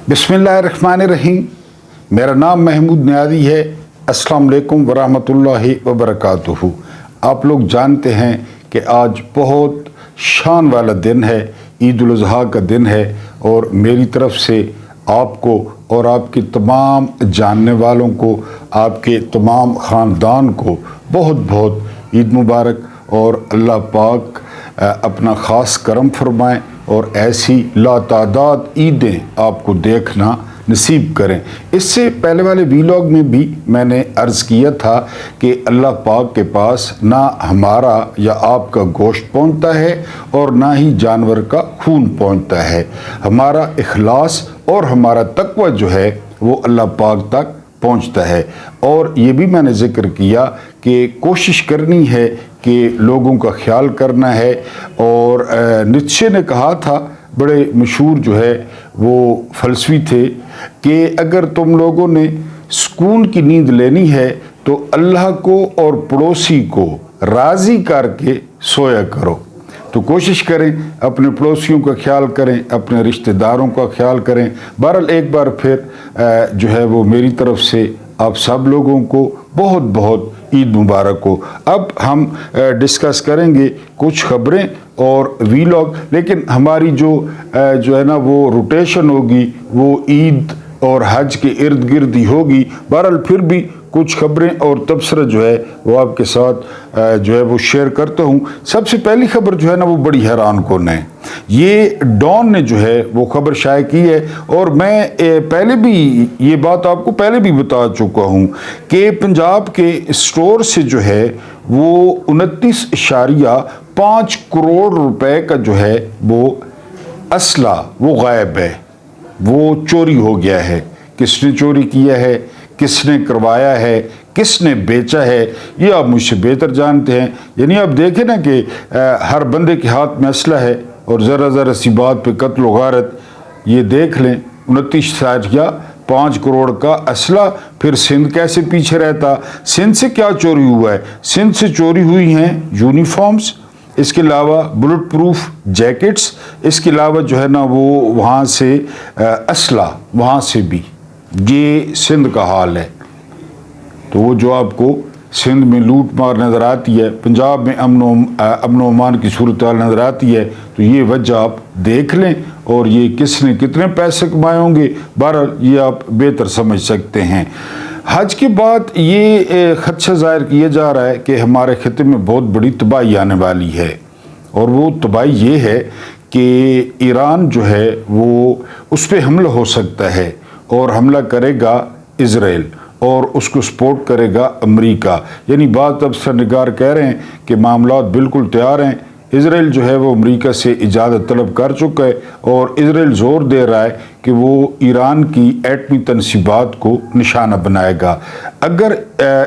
बिस्मिल्लाहिर्रहमानिर्रहीम। मेरा नाम महमूद नियाज़ी है। अस्सलाम वालेकुम वरहमतुल्लाहि वबरकातुहू। आप लोग जानते हैं कि आज बहुत शान वाला दिन है, ईद उल अज़हा का दिन है, और मेरी तरफ से आपको और आपके तमाम जानने वालों को, आपके तमाम ख़ानदान को बहुत बहुत ईद मुबारक। और अल्लाह पाक अपना ख़ास करम फरमाएँ और ऐसी लातादाद ईदें आपको देखना नसीब करें। इससे पहले वाले वीलॉग में भी मैंने अर्ज़ किया था कि अल्लाह पाक के पास ना हमारा या आपका गोश्त पहुंचता है और ना ही जानवर का खून पहुंचता है। हमारा इखलास और हमारा तक़वा जो है वो अल्लाह पाक तक पहुंचता है। और ये भी मैंने ज़िक्र किया कि कोशिश करनी है कि लोगों का ख्याल करना है। और नीत्शे ने कहा था, बड़े मशहूर जो है वो फ़लसफ़ी थे, कि अगर तुम लोगों ने सुकून की नींद लेनी है तो अल्लाह को और पड़ोसी को राज़ी करके सोया करो। तो कोशिश करें, अपने पड़ोसियों का ख्याल करें, अपने रिश्तेदारों का ख्याल करें। बहरहाल एक बार फिर जो है वो मेरी तरफ से आप सब लोगों को बहुत बहुत ईद मुबारक हो। अब हम डिस्कस करेंगे कुछ खबरें और वीलॉग, लेकिन हमारी जो है ना वो रोटेशन होगी वो ईद और हज के इर्द गिर्द ही होगी। बहरहाल फिर भी कुछ खबरें और तबसरा जो है वो आपके साथ जो है वो शेयर करता हूँ। सबसे पहली खबर जो है ना वो बड़ी हैरान कौन है। ये डॉन ने जो है वो खबर शाये की है, और मैं पहले भी ये बात आपको पहले भी बता चुका हूँ कि पंजाब के स्टोर से जो है वो 29.5 करोड़ रुपए का जो है वो असला वो गायब है, वो चोरी हो गया है। किसने चोरी किया है, किसने करवाया है, किसने बेचा है, ये आप मुझसे बेहतर जानते हैं। यानी आप देखें ना कि हर बंदे के हाथ में असला है, और ज़रा सी बात पे कत्ल व गारत। ये देख लें, 29.5 करोड़ का असला। फिर सिंध कैसे पीछे रहता? सिंध से क्या चोरी हुआ है? सिंध से चोरी हुई हैं यूनिफॉर्म्स, इसके अलावा बुलेट प्रूफ जैकेट्स, इसके अलावा जो है ना वो वहाँ से असला, वहाँ से भी। ये सिंध का हाल है। तो वो जो आपको सिंध में लूट मार नज़र आती है, पंजाब में अमन अमान की सूरत हाल नज़र आती है, तो ये वजह आप देख लें। और ये किसने कितने पैसे कमाए होंगे, बहरहाल ये आप बेहतर समझ सकते हैं। हज के बाद ये खदशा ज़ाहिर किया जा रहा है कि हमारे खिते में बहुत बड़ी तबाही आने वाली है, और वो तबाही ये है कि ईरान जो है वो उस पर हमला हो सकता है, और हमला करेगा इज़राइल, और उसको सपोर्ट करेगा अमेरिका। यानी बात अफसर निगार कह रहे हैं कि मामलात बिल्कुल तैयार हैं। इज़राइल जो है वो अमेरिका से इजाज़त तलब कर चुका है, और इज़राइल ज़ोर दे रहा है कि वो ईरान की एटमी तनसीबात को निशाना बनाएगा। अगर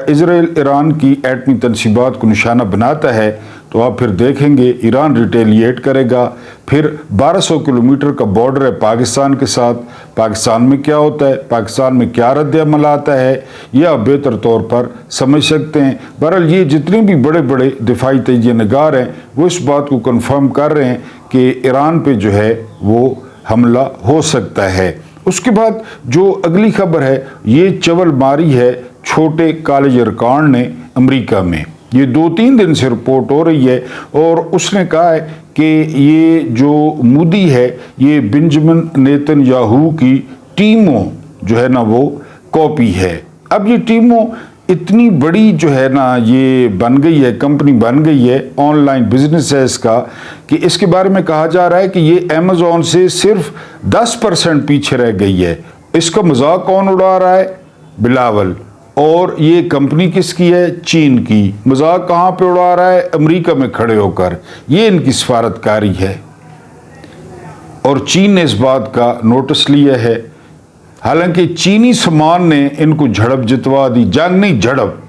इज़राइल ईरान की एटमी तनसीबात को निशाना बनाता है तो आप फिर देखेंगे ईरान रिटेलिएट करेगा। फिर 1200 किलोमीटर का बॉर्डर है पाकिस्तान के साथ। पाकिस्तान में क्या होता है, पाकिस्तान में क्या रद्द-ए-अमल आता है, यह आप बेहतर तौर पर समझ सकते हैं। बहरहाल ये जितने भी बड़े बड़े दिफाई तजिया नगार हैं वो इस बात को कन्फर्म कर रहे हैं कि ईरान पे जो है वो हमला हो सकता है। उसके बाद जो अगली खबर है, ये चवल मारी है छोटे कॉलेज अरकान ने अमेरिका में। ये 2-3 दिन से रिपोर्ट हो रही है, और उसने कहा है कि ये जो मोदी है ये बेंजामिन नेतन्याहू की टीमों जो है ना वो कॉपी है। अब ये टीमों इतनी बड़ी जो है ना ये बन गई है, कंपनी बन गई है, ऑनलाइन बिजनेस है इसका, कि इसके बारे में कहा जा रहा है कि ये अमेज़ॉन से सिर्फ 10% पीछे रह गई है। इसका मजाक कौन उड़ा रहा है? बिलावल। और ये कंपनी किसकी है? चीन की। मजाक कहाँ पे उड़ा रहा है? अमेरिका में खड़े होकर। ये इनकी सफारतकारी है, और चीन ने इस बात का नोटिस लिया है। हालांकि चीनी सामान ने इनको झड़प जितवा दी। जंग नहीं, झड़प।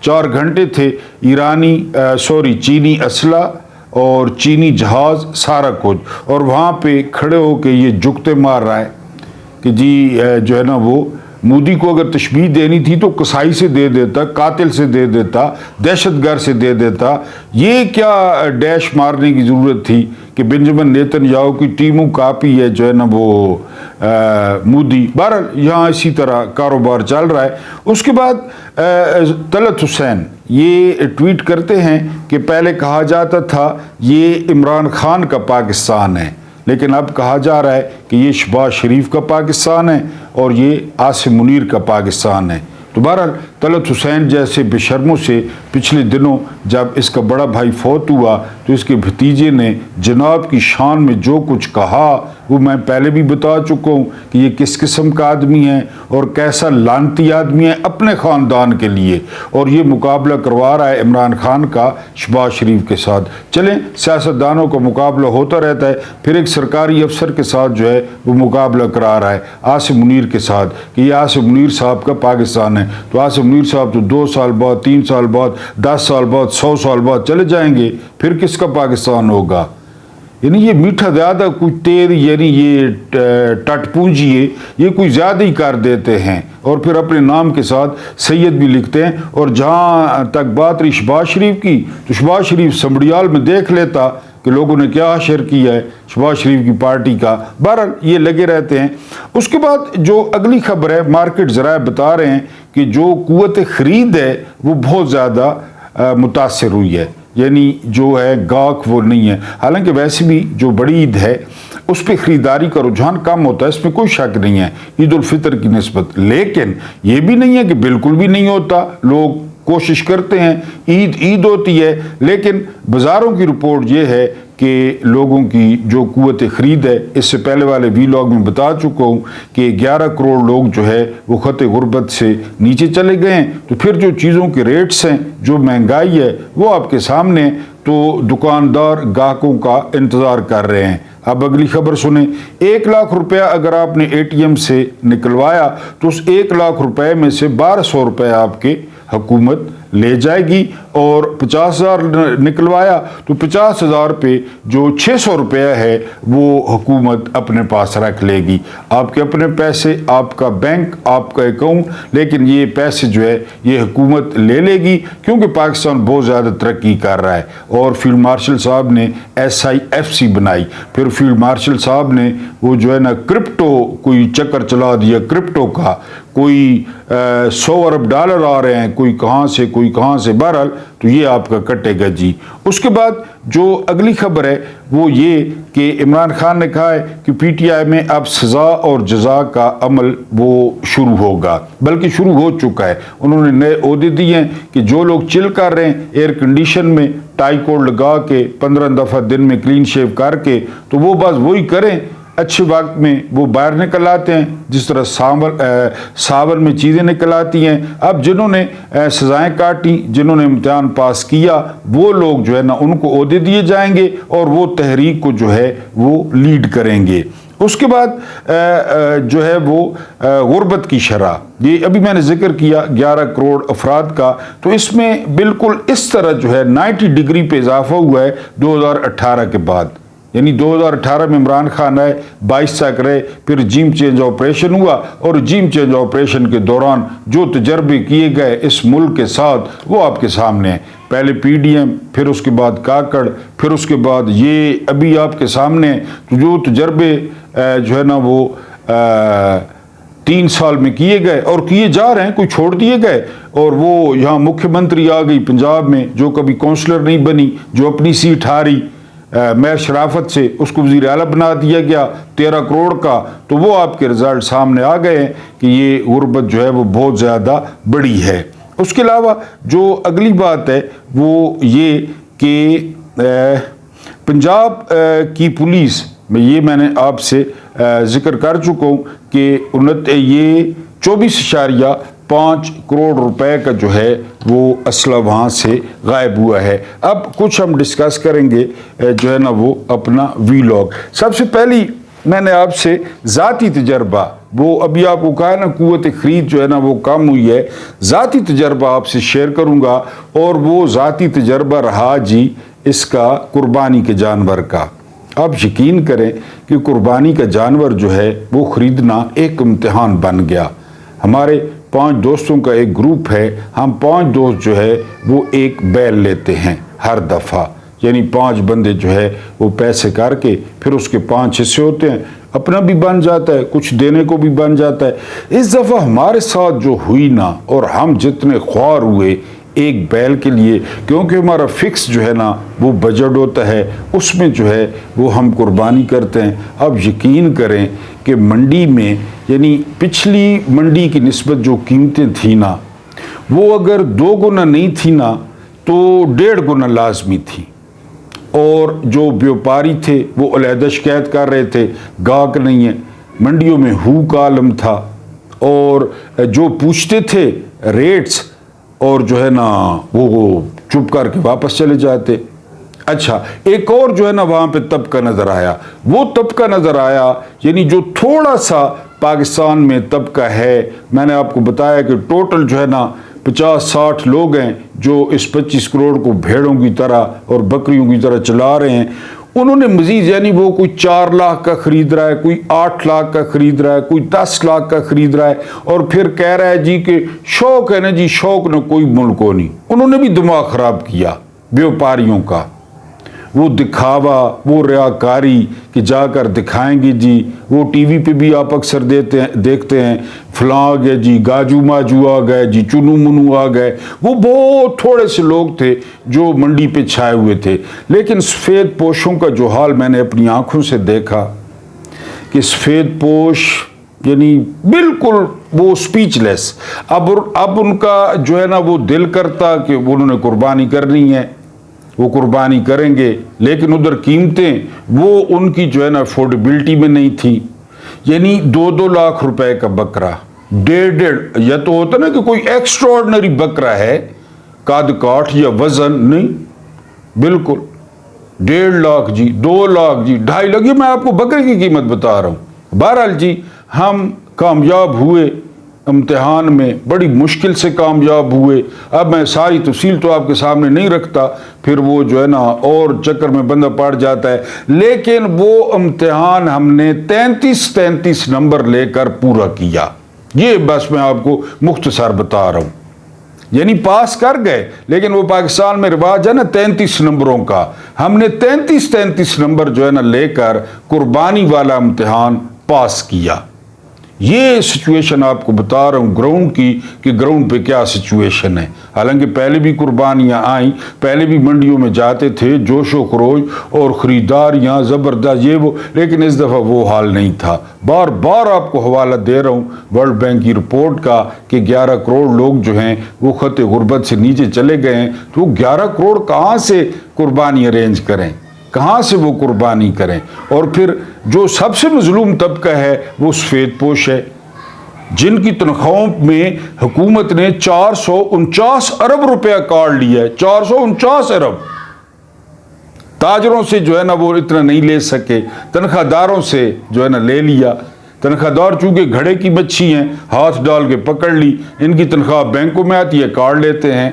4 घंटे थे चीनी असला और चीनी जहाज, सारा कुछ, और वहाँ पे खड़े होके ये जुगते मार रहा है कि जी जो है ना वो मोदी को अगर तशबीह देनी थी तो कसाई से दे देता, कातिल से दे देता, दहशतगर्द से दे देता। ये क्या डैश मारने की ज़रूरत थी कि बेंजामिन नेतन्याहू की टीमों कापी है जो है ना वो मोदी। बहरहाल यहाँ इसी तरह कारोबार चल रहा है। उसके बाद तलत हुसैन ये ट्वीट करते हैं कि पहले कहा जाता था ये इमरान खान का पाकिस्तान है, लेकिन अब कहा जा रहा है कि ये शहबाज शरीफ का पाकिस्तान है और ये आसिम मुनीर का पाकिस्तान है। तो बहरहाल तलत हुसैन जैसे बेशर्मों से पिछले दिनों जब इसका बड़ा भाई फौत हुआ तो इसके भतीजे ने जनाब की शान में जो कुछ कहा वो मैं पहले भी बता चुका हूँ कि ये किस किस्म का आदमी है और कैसा लानती आदमी है अपने ख़ानदान के लिए, और ये मुकाबला करवा रहा है इमरान खान का शहबाज शरीफ के साथ। चलें, सियासतदानों का मुकाबला होता रहता है, फिर एक सरकारी अफसर के साथ जो है वो मुकाबला करा रहा है आसिम मुनीर के साथ कि ये आसिम मुनीर साहब का पाकिस्तान है। तो आसिम मुनीर साहब तो 2 साल बाद, 3 साल बाद, 10 साल बाद, 100 साल बाद चले जाएंगे, फिर किसका पाकिस्तान होगा? यानी ये मीठा ज़्यादा कुछ तेर, यानी ये टटपूंजी है, ये कुछ ज़्यादा ही कर देते हैं और फिर अपने नाम के साथ सैयद भी लिखते हैं। और जहाँ तक बात रही शहबाज शरीफ की, तो शहबाज शरीफ संबड़ियाल में देख लेता कि लोगों ने क्या हशर किया है शहबाज शरीफ की पार्टी का। बहरहाल ये लगे रहते हैं। उसके बाद जो अगली खबर है, मार्केट ज़राए बता रहे हैं कि जो कुव्वत ख़रीद है वो बहुत ज़्यादा मुतासर हुई है, यानी जो है गाहक वो नहीं है। हालांकि वैसे भी जो बड़ी ईद है उस पर ख़रीदारी का रुझान कम होता है, इसमें कोई शक नहीं है ईद उल फितर की निस्बत। लेकिन ये भी नहीं है कि बिल्कुल भी नहीं होता, लोग कोशिश करते हैं, ईद होती है। लेकिन बाज़ारों की रिपोर्ट ये है कि लोगों की जो कुव्वत ख़रीद है, इससे पहले वाले वीलॉग में बता चुका हूँ कि 11 करोड़ लोग जो है वो ख़त गुर्बत से नीचे चले गए हैं। तो फिर जो चीज़ों के रेट्स हैं, जो महंगाई है वो आपके सामने, तो दुकानदार ग्राहकों का इंतज़ार कर रहे हैं। अब अगली खबर सुने। 1 लाख रुपया अगर आपने ATM से निकलवाया तो उस 1 लाख रुपए में से 1200 रुपये आपके हुकूमत ले जाएगी, और 50,000 निकलवाया तो 50,000 पे जो 600 रुपया है वो हुकूमत अपने पास रख लेगी। आपके अपने पैसे, आपका बैंक, आपका अकाउंट, लेकिन ये पैसे जो है ये हुकूमत ले लेगी क्योंकि पाकिस्तान बहुत ज़्यादा तरक्की कर रहा है। और फील्ड मार्शल साहब ने SIFC बनाई, फिर फील्ड मार्शल साहब ने वो जो है ना क्रिप्टो कोई चक्कर चला दिया, क्रिप्टो का कोई 100 अरब डॉलर आ रहे हैं, कोई कहाँ से। बहरहाल तो ये आपका कटेगा जी। उसके बाद जो अगली खबर है वो ये कि इमरान खान ने कहा है कि PTI में अब सज़ा और जज़ा का अमल वो शुरू होगा, बल्कि शुरू हो चुका है। उन्होंने नए ओहदे दिए हैं कि जो लोग चिल कर रहे हैं एयर कंडीशन में, टाई कोट लगा के 15 दफ़ा दिन में क्लीन शेव करके, तो वो बस वही करें। अच्छे वक्त में वो बाहर निकल आते हैं, जिस तरह सावन में चीज़ें निकल आती हैं। अब जिन्होंने सज़ाएँ काटी, जिन्होंने इम्तिहान पास किया, वो लोग जो है ना उनको ओहदे दिए जाएंगे और वो तहरीक को जो है वो लीड करेंगे। उसके बाद जो है वो गुर्बत की शरह, ये अभी मैंने जिक्र किया 11 करोड़ अफराद का, तो इसमें बिल्कुल इस तरह जो है 90 डिग्री पे इजाफा हुआ है 2018 के बाद। यानी 2018 में इमरान खान आए, 22 तक रहे, फिर रजीम चेंज ऑपरेशन हुआ, और रजीम चेंज ऑपरेशन के दौरान जो तजर्बे किए गए इस मुल्क के साथ वो आपके सामने हैं। पहले PDM, फिर उसके बाद काकड़, फिर उसके बाद ये अभी आपके सामने। तो जो तजर्बे जो है ना वो 3 साल में किए गए और किए जा रहे हैं, कोई छोड़ दिए गए। और वो यहाँ मुख्यमंत्री आ गई पंजाब में जो कभी काउंसलर नहीं बनी, जो अपनी सीट हारी मैं शराफत से, उसको वज़ीर आला बना दिया गया 13 करोड़ का। तो वो आपके रिजल्ट सामने आ गए हैं कि ये गुर्बत जो है वो बहुत ज़्यादा बड़ी है। उसके अलावा जो अगली बात है वो ये कि पंजाब की पुलिस में, ये मैंने आपसे जिक्र कर चुका हूँ कि ये 24.5 करोड़ रुपए का जो है वो असला वहाँ से गायब हुआ है। अब कुछ हम डिस्कस करेंगे जो है ना वो अपना वीलॉग। सबसे पहली मैंने आपसे ज़ाती तजर्बा, वो अभी आपको कहा ना कुव्वत ख़रीद जो है ना वो कम हुई है, ज़ाती तजर्बा आपसे शेयर करूँगा। और वो ज़ाती तजर्बा रहा जी इसका कुर्बानी के जानवर का। आप यकीन करें कि कुर्बानी का जानवर जो है वो ख़रीदना एक इम्तिहान बन गया। ہمارے 5 دوستوں کا ایک گروپ ہے، ہم 5 دوست جو ہے وہ ایک بیل لیتے ہیں ہر دفعہ، یعنی 5 بندے جو ہے وہ پیسے کر کے پھر اس کے 5 حصے ہوتے ہیں، اپنا بھی بن جاتا ہے، کچھ دینے کو بھی بن جاتا ہے۔ اس دفعہ ہمارے ساتھ جو ہوئی نا، اور ہم جتنے خوار ہوئے ایک بیل کے لیے، کیونکہ ہمارا فکس جو ہے نا وہ بجٹ ہوتا ہے، اس میں جو ہے وہ ہم قربانی کرتے ہیں۔ اب یقین کریں کہ منڈی میں، یعنی پچھلی منڈی کی نسبت جو قیمتیں تھیں نا، وہ اگر 2 گنا نہیں تھی نا تو 1.5 گنا لازمی تھی، اور جو بیوپاری تھے وہ علیحدہ شکایت کر رہے تھے گاہک نہیں ہے، منڈیوں میں ہوک عالم تھا، اور جو پوچھتے تھے ریٹس اور جو ہے نا وہ چپ کر کے واپس چلے جاتے۔ اچھا، ایک اور جو ہے نا وہاں پہ طبقہ نظر آیا، وہ طبقہ نظر آیا یعنی جو تھوڑا سا پاکستان میں طبقہ ہے، میں نے آپ کو بتایا کہ ٹوٹل جو ہے نا 50-60 لوگ ہیں جو اس 25 کروڑ کو بھیڑوں کی طرح اور بکریوں کی طرح چلا رہے ہیں۔ انہوں نے مزید، یعنی وہ کوئی 4 لاکھ کا خرید رہا ہے، کوئی 8 لاکھ کا خرید رہا ہے، کوئی 10 لاکھ کا خرید رہا ہے، اور پھر کہہ رہا ہے جی کہ شوق ہے نا جی، شوق نہ کوئی ملک کو نہیں۔ انہوں نے بھی دماغ خراب کیا بیوپاریوں کا، وہ دکھاوا، وہ ریاکاری کہ جا کر دکھائیں گے جی، وہ ٹی وی پہ بھی آپ اکثر دیکھتے ہیں، فلاں آ گئے جی، گاجو ماجو آ گئے جی، چنو منو آ گئے۔ وہ بہت تھوڑے سے لوگ تھے جو منڈی پہ چھائے ہوئے تھے، لیکن سفید پوشوں کا جو حال میں نے اپنی آنکھوں سے دیکھا کہ سفید پوش یعنی بالکل وہ سپیچ لیس۔ اب ان کا جو ہے نا وہ دل کرتا کہ انہوں نے قربانی کرنی ہے، وہ قربانی کریں گے، لیکن ادھر قیمتیں وہ ان کی جو ہے نا افورڈیبلٹی میں نہیں تھی، یعنی 2-2 لاکھ روپے کا بکرا، 1.5 یا تو ہوتا نا کہ کوئی ایکسٹراڈنری بکرا ہے، قد کاٹ یا وزن نہیں، بالکل 1.5 لاکھ جی، 2 لاکھ جی، 2.5 لاکھ، یہ میں آپ کو بکرے کی قیمت بتا رہا ہوں۔ بہرحال جی ہم کامیاب ہوئے امتحان میں، بڑی مشکل سے کامیاب ہوئے۔ اب میں ساری تفصیل تو آپ کے سامنے نہیں رکھتا، پھر وہ جو ہے نا اور چکر میں بندہ پڑ جاتا ہے، لیکن وہ امتحان ہم نے 33 نمبر لے کر پورا کیا۔ یہ بس میں آپ کو مختصر بتا رہا ہوں، یعنی پاس کر گئے، لیکن وہ پاکستان میں رواج ہے نا 33 نمبروں کا، ہم نے 33 نمبر جو ہے نا لے کر قربانی والا امتحان پاس کیا۔ یہ سچویشن آپ کو بتا رہا ہوں گراؤنڈ کی، کہ گراؤنڈ پہ کیا سچویشن ہے۔ حالانکہ پہلے بھی قربانیاں آئیں، پہلے بھی منڈیوں میں جاتے تھے جوش و خروش اور خریداریاں زبردست یہ وہ، لیکن اس دفعہ وہ حال نہیں تھا۔ بار بار آپ کو حوالہ دے رہا ہوں ورلڈ بینک کی رپورٹ کا کہ 11 کروڑ لوگ جو ہیں وہ خط غربت سے نیچے چلے گئے ہیں، تو 11 کروڑ کہاں سے قربانی ارینج کریں، کہاں سے وہ قربانی کریں؟ اور پھر جو سب سے مظلوم طبقہ ہے وہ سفید پوش ہے، جن کی تنخواہوں میں حکومت نے 449 ارب روپیہ کاٹ لیا ہے، 449 ارب۔ تاجروں سے جو ہے نا وہ اتنا نہیں لے سکے، تنخواہ داروں سے جو ہے نا لے لیا۔ تنخواہ دار چونکہ گھڑے کی مچھی ہیں، ہاتھ ڈال کے پکڑ لی، ان کی تنخواہ بینکوں میں آتی ہے، کاٹ لیتے ہیں۔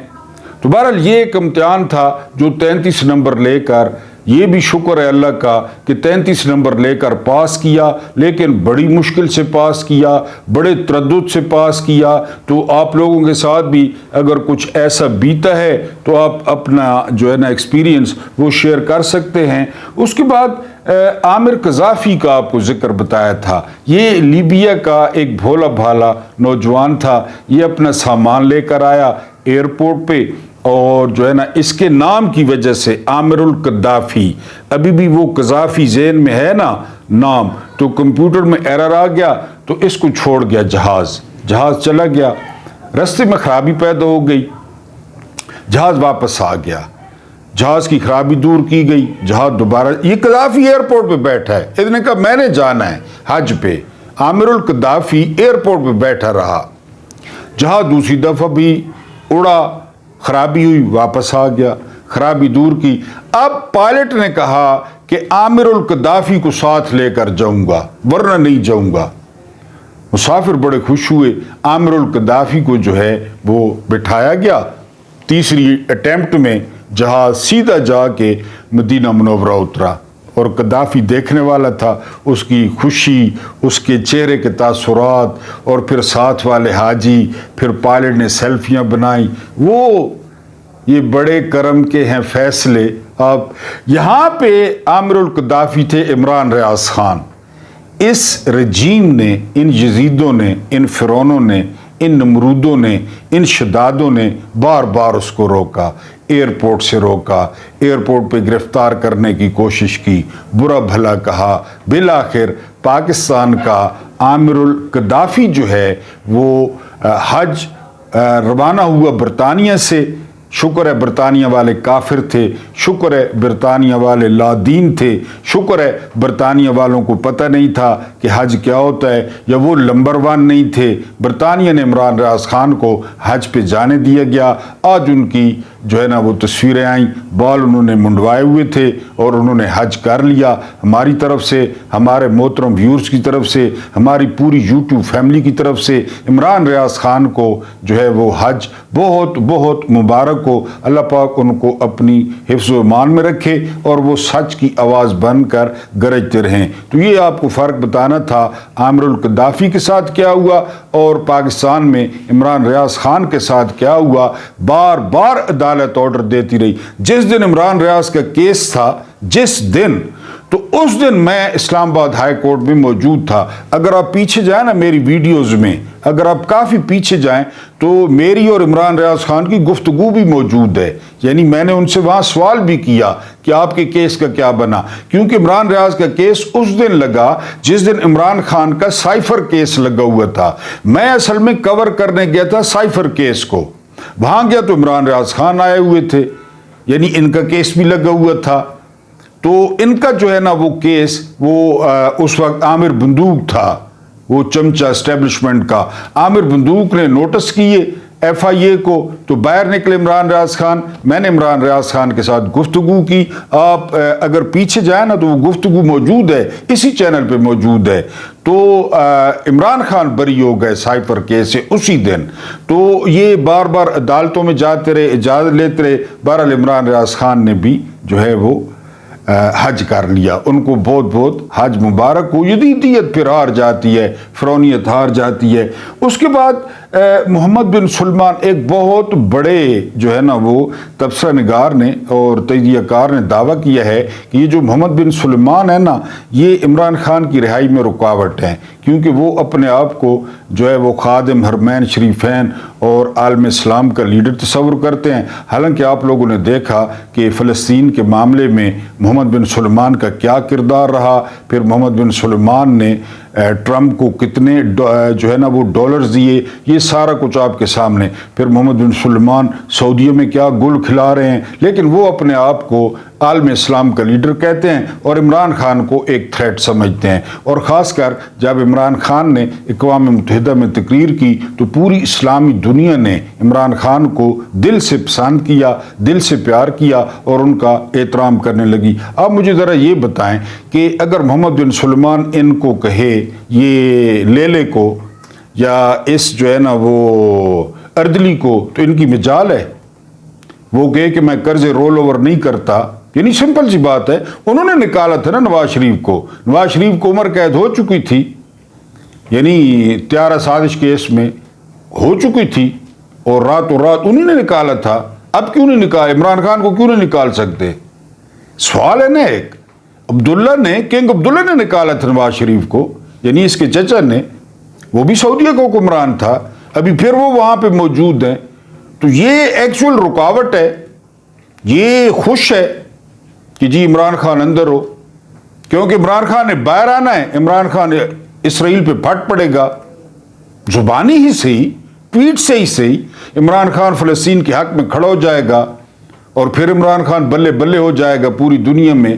تو بہرحال یہ ایک امتحان تھا جو 33 نمبر لے کر، یہ بھی شکر ہے اللہ کا کہ 33 نمبر لے کر پاس کیا، لیکن بڑی مشکل سے پاس کیا، بڑے تردد سے پاس کیا۔ تو آپ لوگوں کے ساتھ بھی اگر کچھ ایسا بیتا ہے تو آپ اپنا جو ہے نا ایکسپیرینس وہ شیئر کر سکتے ہیں۔ اس کے بعد عامر قذافی کا آپ کو ذکر بتایا تھا، یہ لیبیا کا ایک بھولا بھالا نوجوان تھا، یہ اپنا سامان لے کر آیا ایئرپورٹ پہ، اور جو ہے نا اس کے نام کی وجہ سے عامر القذافی، ابھی بھی وہ قذافی ذہن میں ہے نا نام، تو کمپیوٹر میں ایرر آ گیا تو اس کو چھوڑ گیا جہاز چلا گیا، رستے میں خرابی پیدا ہو گئی، جہاز واپس آ گیا، جہاز کی خرابی دور کی گئی، جہاز دوبارہ، یہ قذافی ایئرپورٹ پہ بیٹھا ہے، اس نے کہا میں نے جانا ہے حج پہ، عامر القذافی ایئرپورٹ پہ بیٹھا رہا، جہاز دوسری دفعہ بھی اڑا، خرابی ہوئی، واپس آ گیا، خرابی دور کی۔ اب پائلٹ نے کہا کہ عامر القذافی کو ساتھ لے کر جاؤں گا ورنہ نہیں جاؤں گا۔ مسافر بڑے خوش ہوئے، عامر القذافی کو جو ہے وہ بٹھایا گیا، تیسری اٹیمپٹ میں جہاز سیدھا جا کے مدینہ منورہ اترا، اور قذافی دیکھنے والا تھا، اس کی خوشی، اس کے چہرے کے تاثرات، اور پھر ساتھ والے حاجی، پھر پائلٹ نے سیلفیاں بنائی، وہ یہ بڑے کرم کے ہیں فیصلے۔ آپ یہاں پہ عامر القذافی تھے عمران ریاض خان۔ اس رجیم نے، ان یزیدوں نے، ان فرعونوں نے، ان نمرودوں نے، ان شدادوں نے بار بار اس کو روکا، ایئرپورٹ سے روکا، ایئرپورٹ پہ گرفتار کرنے کی کوشش کی، برا بھلا کہا، بالآخر پاکستان کا عامر القذافی جو ہے وہ حج روانہ ہوا برطانیہ سے۔ شکر ہے برطانیہ والے کافر تھے، شکر ہے برطانیہ والے لا دین تھے، شکر ہے برطانیہ والوں کو پتہ نہیں تھا کہ حج کیا ہوتا ہے، یا وہ نمبر 1 نہیں تھے۔ برطانیہ نے عمران ریاض خان کو حج پہ جانے دیا گیا۔ آج ان کی جو ہے نا وہ تصویریں آئیں، بال انہوں نے منڈوائے ہوئے تھے اور انہوں نے حج کر لیا۔ ہماری طرف سے، ہمارے محترم ویورز کی طرف سے، ہماری پوری یوٹیوب فیملی کی طرف سے عمران ریاض خان کو جو ہے وہ حج بہت بہت مبارک ہو۔ اللہ پاک ان کو اپنی حفظ و ایمان میں رکھے اور وہ سچ کی آواز بن کر گرجتے رہیں۔ تو یہ آپ کو فرق بتانا تھا عامر القذافی کے ساتھ کیا ہوا اور پاکستان میں عمران ریاض خان کے ساتھ کیا ہوا۔ بار بار عدالت آرڈر دیتی رہی۔ جس دن عمران ریاض کا کیس تھا، جس دن، تو اس دن میں اسلام آباد ہائی کورٹ میں موجود تھا۔ اگر آپ پیچھے جائیں نا میری ویڈیوز میں، اگر آپ کافی پیچھے جائیں تو میری اور عمران ریاض خان کی گفتگو بھی موجود ہے، یعنی میں نے ان سے وہاں سوال بھی کیا کہ آپ کے کیس کا کیا بنا، کیونکہ عمران ریاض کا کیس اس دن لگا جس دن عمران خان کا سائفر کیس لگا ہوا تھا۔ میں اصل میں کور کرنے گیا تھا سائفر کیس کو، وہاں گیا تو عمران ریاض خان آئے ہوئے تھے، یعنی ان کا کیس بھی لگا ہوا تھا۔ تو ان کا جو ہے نا وہ کیس، وہ اس وقت عامر بندوق تھا، وہ چمچہ اسٹیبلشمنٹ کا۔ عامر بندوق نے نوٹس کیے ایف آئی اے کو، تو باہر نکلے عمران ریاض خان۔ میں نے عمران ریاض خان کے ساتھ گفتگو کی۔ آپ اگر پیچھے جائیں نا تو وہ گفتگو موجود ہے، اسی چینل پہ موجود ہے۔ تو عمران خان بری ہو گئے سائفر کیس سے اسی دن۔ تو یہ بار بار عدالتوں میں جاتے رہے، اجازت لیتے رہے۔ بہرحال عمران ریاض خان نے بھی جو ہے وہ حج کر لیا۔ ان کو بہت بہت حج مبارک ہو۔ یزیدیت پھر ہار جاتی ہے، فرعونیت ہار جاتی ہے۔ اس کے بعد محمد بن سلمان، ایک بہت بڑے جو ہے نا وہ تبصرہ نگار نے اور تجزیہ کار نے دعویٰ کیا ہے کہ یہ جو محمد بن سلمان ہے نا، یہ عمران خان کی رہائی میں رکاوٹ ہے، کیونکہ وہ اپنے آپ کو جو ہے وہ خادم حرمین شریفین اور عالم اسلام کا لیڈر تصور کرتے ہیں۔ حالانکہ آپ لوگوں نے دیکھا کہ فلسطین کے معاملے میں محمد بن سلمان کا کیا کردار رہا۔ پھر محمد بن سلمان نے ٹرمپ کو کتنے جو ہے نا وہ ڈالرز دیے، یہ سارا کچھ آپ کے سامنے۔ پھر محمد بن سلمان سعودیہ میں کیا گل کھلا رہے ہیں، لیکن وہ اپنے آپ کو عالم اسلام کا لیڈر کہتے ہیں اور عمران خان کو ایک تھریٹ سمجھتے ہیں۔ اور خاص کر جب عمران خان نے اقوام متحدہ میں تقریر کی تو پوری اسلامی دنیا نے عمران خان کو دل سے پسند کیا، دل سے پیار کیا اور ان کا احترام کرنے لگی۔ آپ مجھے ذرا یہ بتائیں کہ اگر محمد بن سلمان ان کو کہے، یہ لیلے کو یا اس جو ہے نا وہ اردلی کو، تو ان کی مجال ہے؟ وہ کہے کہ میں قرض رول اوور نہیں کرتا، یعنی سمپل سی بات ہے۔ انہوں نے نکالا تھا نا نواز شریف کو، نواز شریف کو عمر قید ہو چکی تھی، یعنی طیارہ سازش کیس میں ہو چکی تھی، اور راتوں رات انہوں نے نکالا تھا۔ اب کیوں نہیں نکالا؟ عمران خان کو کیوں نہیں نکال سکتے؟ سوال ہے نا ایک۔ عبداللہ نے، کنگ عبداللہ نے نکالا تھا نواز شریف کو، یعنی اس کے چچا نے، وہ بھی سعودیہ کا حکمران تھا، ابھی پھر وہ وہاں پہ موجود ہیں۔ تو یہ ایکچول رکاوٹ ہے، یہ خوش ہے کہ جی عمران خان اندر ہو، کیونکہ عمران خان نے باہر آنا ہے۔ عمران خان اسرائیل پہ پھٹ پڑے گا، زبانی ہی صحیح، پیٹھ سے ہی صحیح۔ عمران خان فلسطین کے حق میں کھڑا ہو جائے گا اور پھر عمران خان بلے بلے ہو جائے گا پوری دنیا میں۔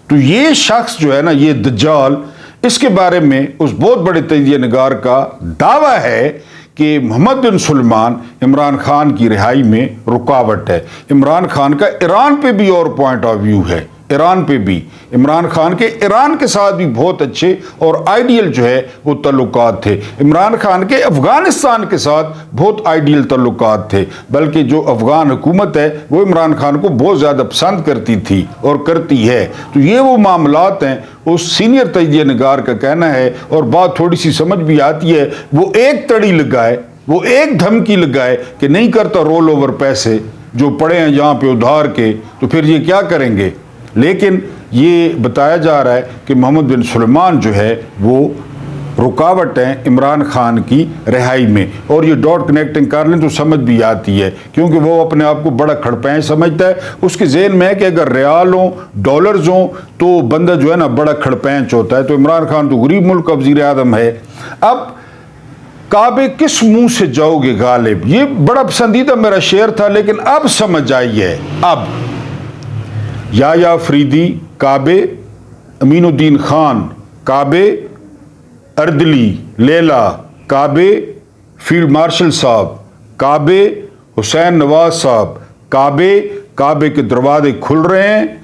تو یہ شخص جو ہے نا، یہ دجال، اس کے بارے میں اس بہت بڑے تجزیہ نگار کا دعویٰ ہے کہ محمد بن سلمان عمران خان کی رہائی میں رکاوٹ ہے۔ عمران خان کا ایران پہ بھی اور پوائنٹ آف ویو ہے، ईरान पे भी, इमरान खान के ईरान के साथ भी बहुत अच्छे और आइडियल जो है वो तल्लुकात थे। इमरान खान के अफगानिस्तान के साथ बहुत आइडियल तल्लुकात थे, बल्कि जो अफगान हुकूमत है वो इमरान खान को बहुत ज़्यादा पसंद करती थी और करती है। तो ये वो मामलात हैं, उस सीनियर तजिया निगार का कहना है, और बात थोड़ी सी समझ भी आती है, वो एक तड़ी लगाए, वो एक धमकी लगाए कि नहीं करता रोल ओवर पैसे जो पड़े हैं यहाँ पे उधार के, तो फिर ये क्या करेंगे। लेकिन ये बताया जा रहा है कि मोहम्मद बिन सुलेमान जो है वो रुकावट है इमरान खान की रिहाई में, और ये डॉट कनेक्टिंग कर लें तो समझ भी आती है, क्योंकि वो अपने आप को बड़ा खड़पैं समझता है। उसके ज़हन में है कि अगर रियाल हों, डॉलर्स हों, तो बंदा जो है ना बड़ा खड़पैंच होता है। तो इमरान खान तो गरीब मुल्क का वज़ीर आज़म है। अब काबे किस मुंह से जाओगे गालिब, ये बड़ा पसंदीदा मेरा शेर था, लेकिन अब समझ आई है। अब याया अफरीदी काबे, अमीनुद्दीन खान काबे, अर्दली लेला काबे, फील्ड मार्शल साहब काबे, हुसैन नवाज साहब काबे। काबे के दरवाजे खुल रहे हैं,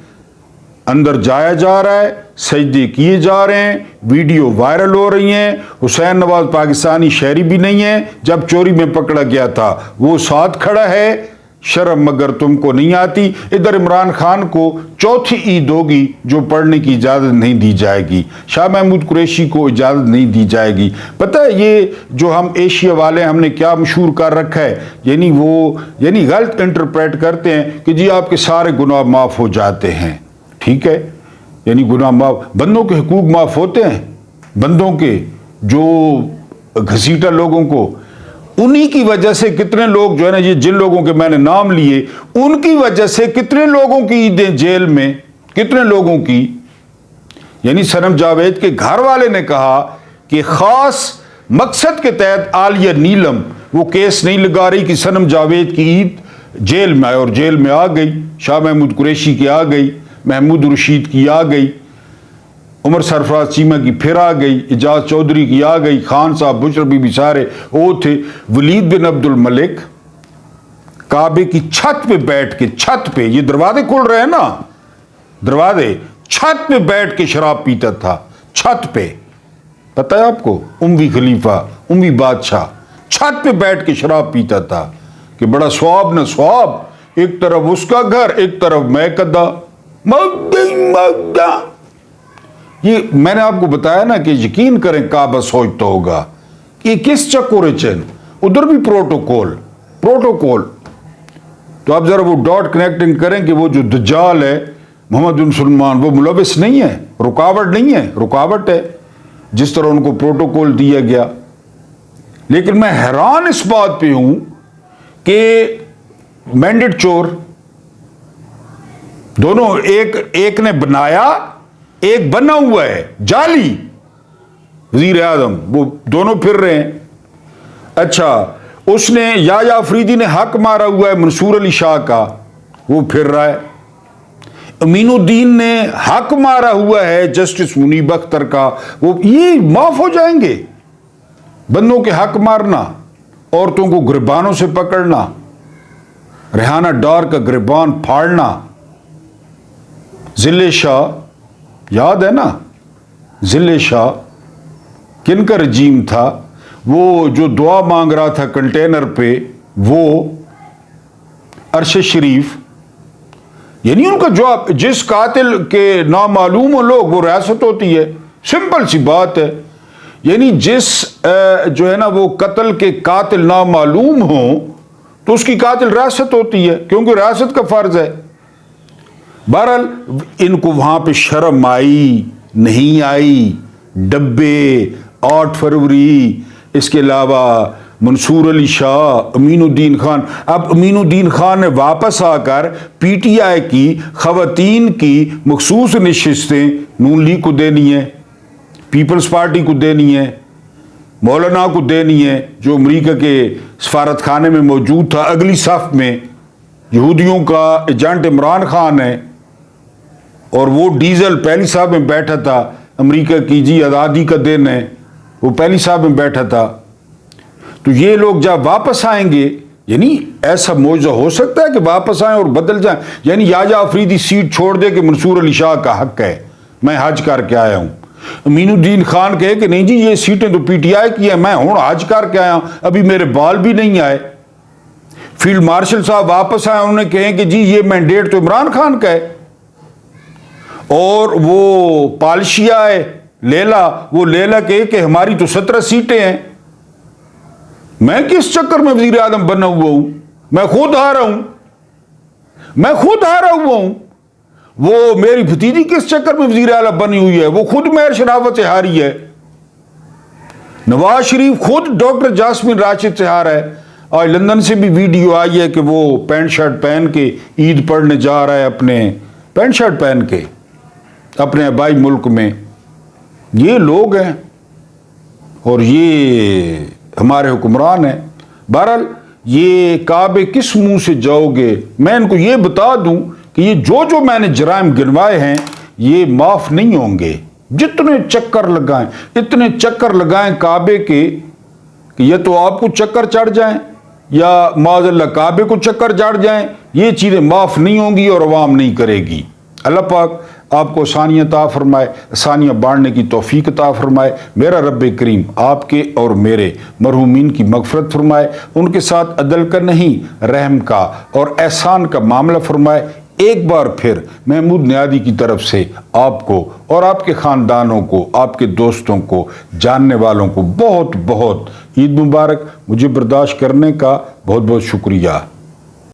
अंदर जाया जा रहा है, सजदे किए जा रहे हैं, वीडियो वायरल हो रही हैं। हुसैन नवाज पाकिस्तानी शहरी भी नहीं है, जब चोरी में पकड़ा गया था वो साथ खड़ा है। शर्म मगर तुमको नहीं आती। इधर इमरान खान को चौथी ईद होगी जो पढ़ने की इजाज़त नहीं दी जाएगी, शाह महमूद कुरैशी को इजाज़त नहीं दी जाएगी। पता है ये जो हम एशिया वाले हमने क्या मशहूर कर रखा है, यानी गलत इंटरप्रेट करते हैं कि जी आपके सारे गुनाह माफ़ हो जाते हैं। ठीक है, यानी गुनाह माफ़, बंदों के हुकूक माफ़ होते हैं, बंदों के जो घसीटा लोगों को, उन्हीं की वजह से कितने लोग जो है ना, ये जिन लोगों के मैंने नाम लिए, उनकी वजह से कितने लोगों की ईदें जेल में, कितने लोगों की। यानी सनम जावेद के घर वाले ने कहा कि खास मकसद के तहत आलिया नीलम वो केस नहीं लगा रही कि सनम जावेद की ईद जेल में आए, और जेल में आ गई। शाह महमूद कुरैशी की आ गई, महमूद रशीद की आ गई, उमर सरफराज चीमा की फिर आ गई, इजाज चौधरी की आ गई, खान साहब, बुशर बीबी सारे वो थे। वलीद बिन अब्दुल मलिक काबे की छत पे बैठ के, छत पे, ये दरवाजे खुल रहे हैं ना, दरवाजे, छत पे बैठ के शराब पीता था, छत पे। पता है आपको, उम्वी खलीफा, उम्वी बादशाह छत पे बैठ के शराब पीता था कि बड़ा स्वाब न स्वाब, एक तरफ उसका घर, एक तरफ मैं कदा मगदा। ये मैंने आपको बताया ना कि यकीन करें काबा सोचता होगा कि किस चक्कर चैन, उधर भी प्रोटोकॉल। तो आप जरा वो डॉट कनेक्टिंग करें कि वो जो दज्जाल है मोहम्मद बिन सुलेमान, वो मुलविस नहीं है, रुकावट नहीं है, रुकावट है जिस तरह उनको प्रोटोकॉल दिया गया। लेकिन मैं हैरान इस बात पे हूं कि मैंडेट चोर दोनों, एक ने बनाया, एक बना हुआ है जाली वजीर आजम, वो दोनों फिर रहे हैं। अच्छा, उसने याया अफरीदी ने हक मारा हुआ है मंसूर अली शाह का, वो फिर रहा है। अमीनुद्दीन ने हक मारा हुआ है जस्टिस मुनीब अख्तर का, वो ये माफ हो जाएंगे। बंदों के हक मारना, औरतों को गिरबानों से पकड़ना, रेहाना डार का गिरबान फाड़ना, जिले शाह याद है ना, जिले शाह किनका रजीम था, वो जो दुआ मांग रहा था कंटेनर पे, वो अरशद शरीफ। यानी उनका जवाब, जिस कातिल के नामालूम हो लोग, वो रियासत होती है। सिंपल सी बात है। यानी जिस जो है ना वो कत्ल के कातिल नामालूम हो तो उसकी कातिल रियासत होती है, क्योंकि रियासत का फर्ज है। बहरहाल इनको वहां पे शर्म आई नहीं आई, डब्बे 8 फरवरी, इसके अलावा मंसूर अली शाह, अमीनुद्दीन खान। अब अमीनुद्दीन खान ने वापस आकर पीटीआई की खवातीन की मखसूस नशिस्तें नून लीग को देनी है, पीपल्स पार्टी को देनी है, मौलाना को देनी है जो अमेरिका के सफारत खाने में मौजूद था अगली सफ में। यहूदियों का एजेंट इमरान खान है और वो डीजल पहली साहब में बैठा था, अमेरिका की जी आज़ादी का दिन है, वो पहली साहब में बैठा था। तो ये लोग जब वापस आएंगे, یعنی ایسا معجزہ ہو سکتا ہے کہ واپس آئیں اور بدل جائیں؟ یعنی یاجا آفریدی سیٹ چھوڑ دے کہ منصور علی شاہ کا حق ہے، میں حج کر کے آیا ہوں، امین الدین خان کہے کہ نہیں جی یہ سیٹیں تو پی ٹی آئی کی ہیں، میں ہوں حج کر کے آیا ہوں، ابھی میرے بال بھی نہیں آئے، فیلڈ مارشل صاحب واپس آئے، انہوں نے کہیں کہ جی یہ مینڈیٹ تو عمران خان کا ہے، اور وہ پالشیا ہے لیلا، وہ لیلا کہے کہ ہماری تو 17 سیٹیں ہیں، میں کس چکر میں وزیر اعظم بنا ہوا ہوں؟ میں خود ہارا ہوں، میں خود ہارا ہوا ہوں، وہ میری بھتیجی کس چکر میں وزیر اعلیٰ بنی ہوئی ہے، وہ خود مہر شراوت سے ہاری ہے، نواز شریف خود ڈاکٹر جاسمین راشد سے ہارا ہے، آج لندن سے بھی ویڈیو آئی ہے کہ وہ پینٹ شرٹ پہن کے عید پڑھنے جا رہا ہے، اپنے پینٹ شرٹ پہن کے اپنے آبائی ملک میں۔ یہ لوگ ہیں اور یہ ہمارے حکمران ہیں۔ بہرحال یہ کعبے کس منہ سے جاؤ گے؟ میں ان کو یہ بتا دوں کہ یہ جو میں نے جرائم گنوائے ہیں یہ معاف نہیں ہوں گے، جتنے چکر لگائیں، اتنے چکر لگائیں کعبے کے کہ یہ تو آپ کو چکر چڑھ جائیں یا معاذ اللہ کعبے کو چکر چڑھ جائیں، یہ چیزیں معاف نہیں ہوں گی اور عوام نہیں کرے گی۔ اللہ پاک آپ کو آسانیاں عطا فرمائے، آسانیاں بانٹنے کی توفیق عطا فرمائے۔ میرا رب کریم آپ کے اور میرے مرحومین کی مغفرت فرمائے، ان کے ساتھ عدل کا نہیں رحم کا اور احسان کا معاملہ فرمائے۔ ایک بار پھر محمود نیادی کی طرف سے آپ کو اور آپ کے خاندانوں کو، آپ کے دوستوں کو، جاننے والوں کو بہت بہت عید مبارک۔ مجھے برداشت کرنے کا بہت بہت شکریہ۔